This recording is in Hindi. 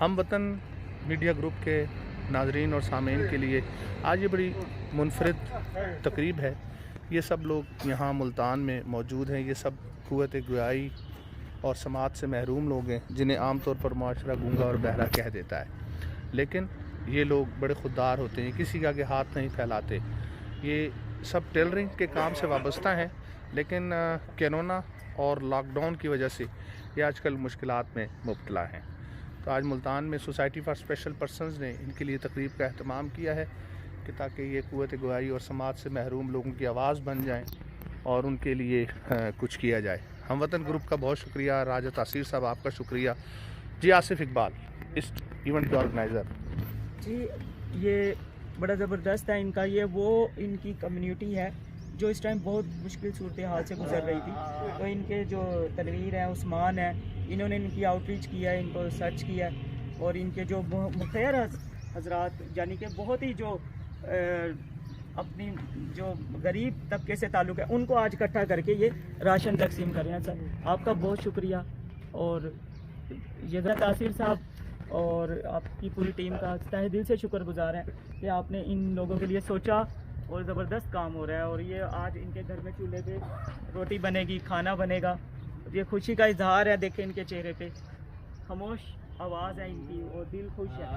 हम वतन मीडिया ग्रुप के नाजरीन और सामीन के लिए आज ये बड़ी मुनफरिद तकरीब है। ये सब लोग यहाँ मुल्तान में मौजूद हैं। ये सब क़ुव्वत गोयाई और समात से महरूम लोग हैं, जिन्हें आम तौर पर माशरा गूंगा और बहरा कह देता है। लेकिन ये लोग बड़े खुददार होते हैं, किसी के आगे हाथ नहीं फैलाते। ये सब टेलरिंग के काम से वाबस्ता हैं, लेकिन कोरोना और लॉकडाउन की वजह से ये आजकल मुश्किलात में मुब्तला हैं। तो आज मुल्तान में सोसाइटी फॉर स्पेशल पर्सनस ने इनके लिए तकरीब का अहतमाम किया है कि ताकि ये क़ुव्वत गोयाई और समाज से महरूम लोगों की आवाज़ बन जाएं और उनके लिए कुछ किया जाए। हम वतन ग्रुप का बहुत शुक्रिया। राजा तासीर साहब आपका शुक्रिया। जी आसिफ इकबाल, इस इवेंट के ऑर्गेनाइज़र। जी ये बड़ा ज़बरदस्त है इनका। ये वो इनकी कम्युनिटी है जो इस टाइम बहुत मुश्किल सूरत हाल से गुजर रही थी। तो इनके जो तनवीर हैं, उस्मान है, इन्होंने इनकी आउटरीच किया है, इनको सर्च किया है और इनके जो मुखैर हजरात यानी कि बहुत ही जो अपनी जो गरीब तबके से ताल्लुक़ है, उनको आज इकट्ठा करके ये राशन तकसीम कर रहे हैं। सर आपका बहुत शुक्रिया और ये तासीर साहब और आपकी पूरी टीम का तहे दिल से शुक्रगुजार है कि आपने इन लोगों के लिए सोचा और ज़बरदस्त काम हो रहा है। और ये आज इनके घर में चूल्हे पे रोटी बनेगी, खाना बनेगा। ये खुशी का इजहार है, देखें इनके चेहरे पे खामोश आवाज़ है इनकी और दिल खुश है।